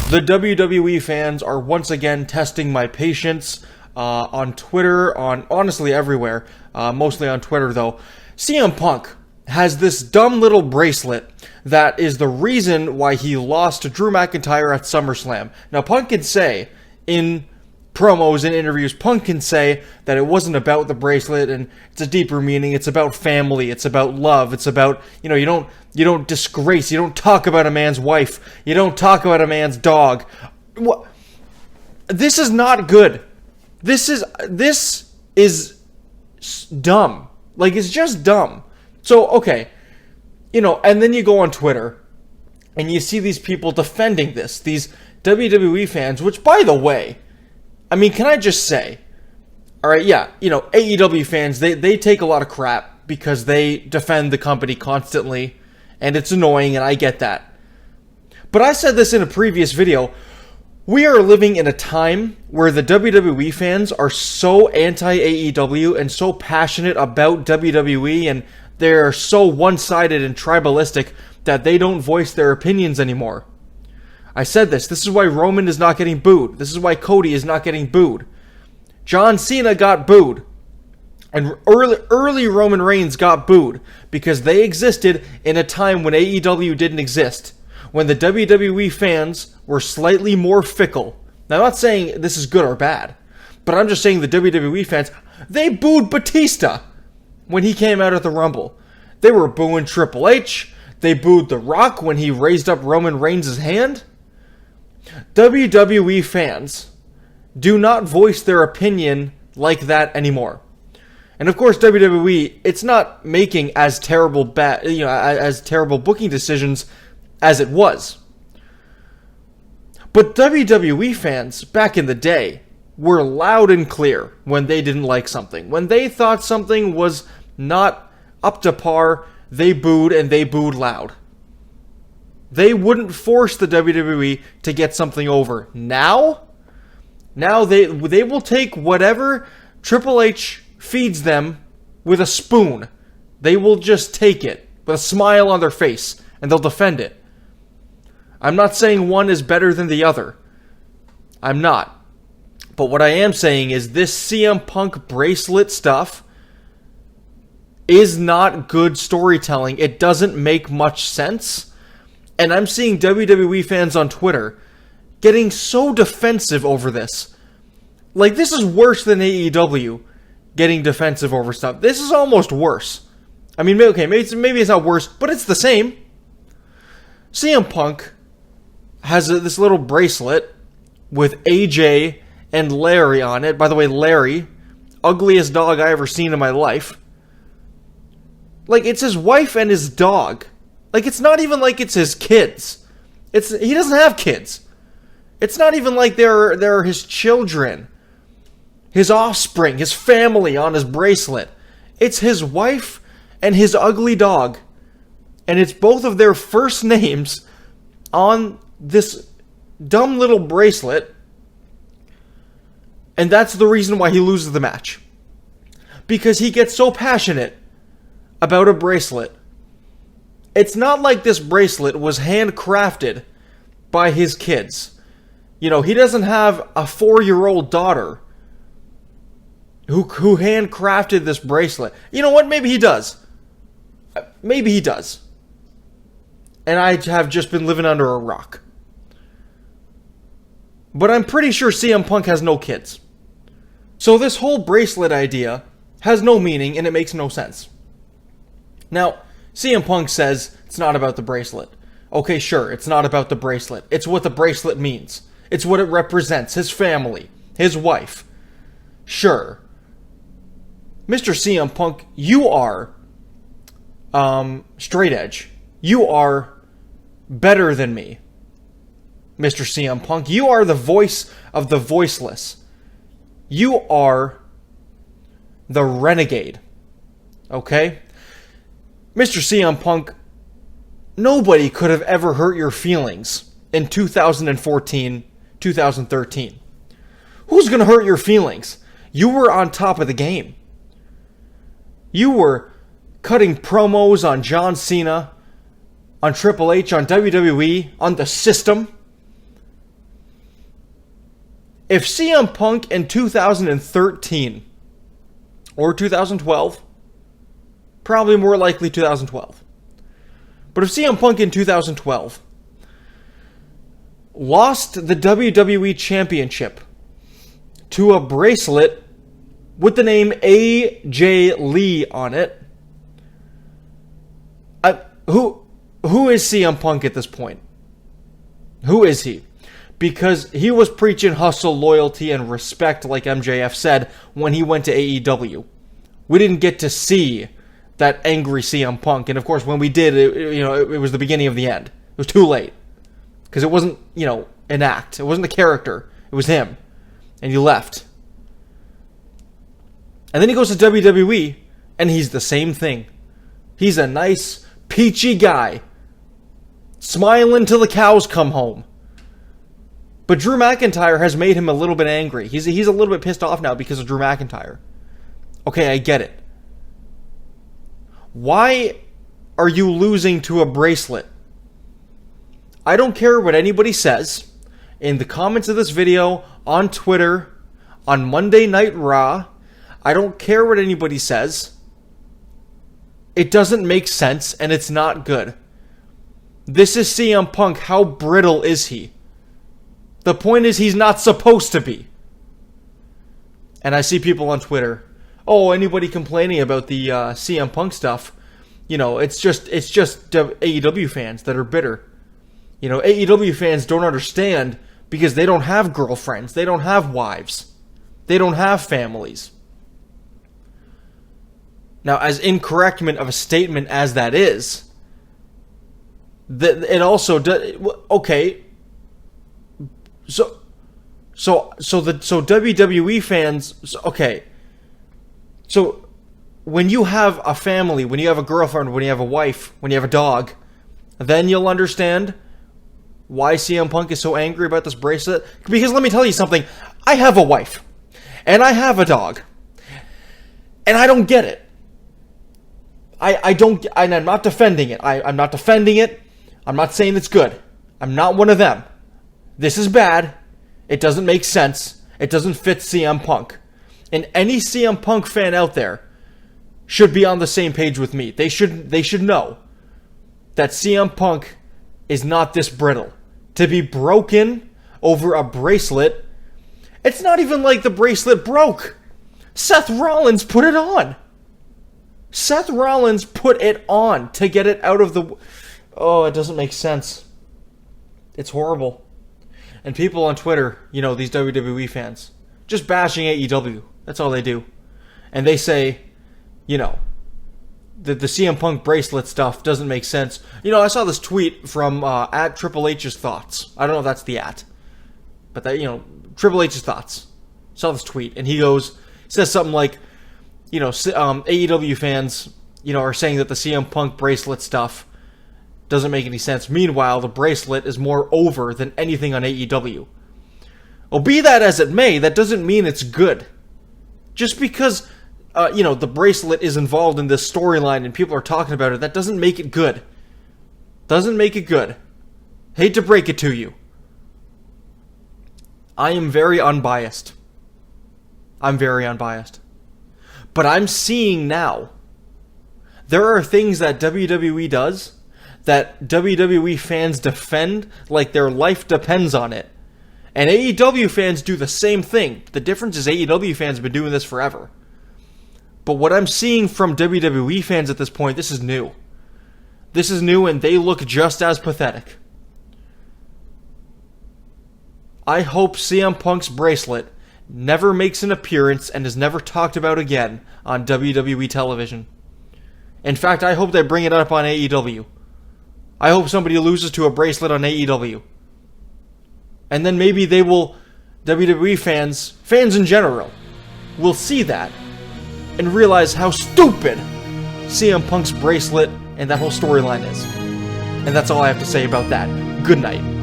The WWE fans are once again testing my patience on Twitter, on honestly everywhere, mostly on Twitter though. CM Punk has this dumb little bracelet that is the reason why he lost to Drew McIntyre at SummerSlam. Now Punk can say in promos and interviews, Punk can say that it wasn't about the bracelet and it's a deeper meaning. It's about family. It's about love. It's about, you don't disgrace. You don't talk about a man's wife. You don't talk about a man's dog. This is not good. This is dumb. Like, it's just dumb. So, okay, and then you go on Twitter and you see these people defending this, these WWE fans, which, by the way, I mean, can I just say, all right, yeah, AEW fans, they take a lot of crap because they defend the company constantly, and it's annoying, and I get that. But I said this in a previous video, we are living in a time where the WWE fans are so anti-AEW and so passionate about WWE, and they're so one-sided and tribalistic that they don't voice their opinions anymore. I said this. This is why Roman is not getting booed. This is why Cody is not getting booed. John Cena got booed. And early Roman Reigns got booed because they existed in a time when AEW didn't exist. When the WWE fans were slightly more fickle. Now, I'm not saying this is good or bad, but I'm just saying the WWE fans, they booed Batista when he came out at the Rumble. They were booing Triple H. They booed The Rock when he raised up Roman Reigns' hand. WWE fans do not voice their opinion like that anymore. And of course, WWE, it's not making as terrible booking decisions as it was. But WWE fans back in the day were loud and clear when they didn't like something. When they thought something was not up to par, they booed, and they booed loud. They wouldn't force the WWE to get something over. Now they will take whatever Triple H feeds them with a spoon. They will just take it with a smile on their face, and they'll defend it. I'm not saying one is better than the other. I'm not. But what I am saying is this CM Punk bracelet stuff is not good storytelling. It doesn't make much sense. And I'm seeing WWE fans on Twitter getting so defensive over this. Like, this is worse than AEW getting defensive over stuff. This is almost worse. I mean, okay, maybe it's not worse, but it's the same. CM Punk has this little bracelet with AJ and Larry on it. By the way, Larry, ugliest dog I ever seen in my life. Like, it's his wife and his dog. Like, it's not even like it's his kids. He doesn't have kids. It's not even like they're his children, his offspring, his family on his bracelet. It's his wife and his ugly dog. And it's both of their first names on this dumb little bracelet. And that's the reason why he loses the match. Because he gets so passionate about a bracelet. It's not like this bracelet was handcrafted by his kids. He doesn't have a 4-year-old daughter who handcrafted this bracelet. You know what? Maybe he does. Maybe he does. And I have just been living under a rock. But I'm pretty sure CM Punk has no kids. So this whole bracelet idea has no meaning and it makes no sense. Now, CM Punk says it's not about the bracelet. Okay, sure, it's not about the bracelet. It's what the bracelet means. It's what it represents. His family. His wife. Sure. Mr. CM Punk, you are straight edge. You are better than me. Mr. CM Punk, you are the voice of the voiceless. You are the Renegade. Okay? Mr. CM Punk, nobody could have ever hurt your feelings in 2014, 2013. Who's going to hurt your feelings? You were on top of the game. You were cutting promos on John Cena, on Triple H, on WWE, on the system. If CM Punk in 2013 or 2012, probably more likely 2012, but if CM Punk in 2012 lost the WWE Championship to a bracelet with the name AJ Lee on it, who is CM Punk at this point? Who is he? Because he was preaching hustle, loyalty, and respect, like MJF said, when he went to AEW. We didn't get to see that angry CM Punk, and of course, when we did, it was the beginning of the end. It was too late. Because it wasn't, an act. It wasn't a character. It was him. And he left. And then he goes to WWE, and he's the same thing. He's a nice, peachy guy. Smiling till the cows come home. But Drew McIntyre has made him a little bit angry. He's a little bit pissed off now because of Drew McIntyre. Okay, I get it. Why are you losing to a bracelet? I don't care what anybody says. In the comments of this video, on Twitter, on Monday Night Raw, I don't care what anybody says. It doesn't make sense, and it's not good. This is CM Punk. How brittle is he? The point is, he's not supposed to be. And I see people on Twitter, anybody complaining about the CM Punk stuff, it's just AEW fans that are bitter. AEW fans don't understand because they don't have girlfriends, they don't have wives, they don't have families. Now, as incorrect of a statement as that is, it also does. Okay. So WWE fans, okay. So when you have a family, when you have a girlfriend, when you have a wife, when you have a dog, then you'll understand why CM Punk is so angry about this bracelet. Because let me tell you something, I have a wife, and I have a dog, and I don't get it. I'm not defending it. I'm not defending it. I'm not saying it's good. I'm not one of them. This is bad. It doesn't make sense. It doesn't fit CM Punk. And any CM Punk fan out there should be on the same page with me. They should know that CM Punk is not this brittle. To be broken over a bracelet, it's not even like the bracelet broke. Seth Rollins put it on. Seth Rollins put it on to get it out of the... it doesn't make sense. It's horrible. And people on Twitter, these WWE fans, just bashing AEW. That's all they do. And they say, that the CM Punk bracelet stuff doesn't make sense. I saw this tweet from at Triple H's Thoughts. I don't know if that's the at. But that, Triple H's Thoughts. Saw this tweet. And he says something like, AEW fans, are saying that the CM Punk bracelet stuff doesn't make any sense. Meanwhile, the bracelet is more over than anything on AEW. Well, be that as it may, that doesn't mean it's good. Just because, the bracelet is involved in this storyline and people are talking about it, that doesn't make it good. Doesn't make it good. Hate to break it to you. I am very unbiased. But I'm seeing now, there are things that WWE does that WWE fans defend like their life depends on it. And AEW fans do the same thing. The difference is AEW fans have been doing this forever. But what I'm seeing from WWE fans at this point, this is new. This is new, and they look just as pathetic. I hope CM Punk's bracelet never makes an appearance and is never talked about again on WWE television. In fact, I hope they bring it up on AEW. I hope somebody loses to a bracelet on AEW. And then maybe they will, WWE fans in general, will see that and realize how stupid CM Punk's bracelet and that whole storyline is. And that's all I have to say about that. Good night.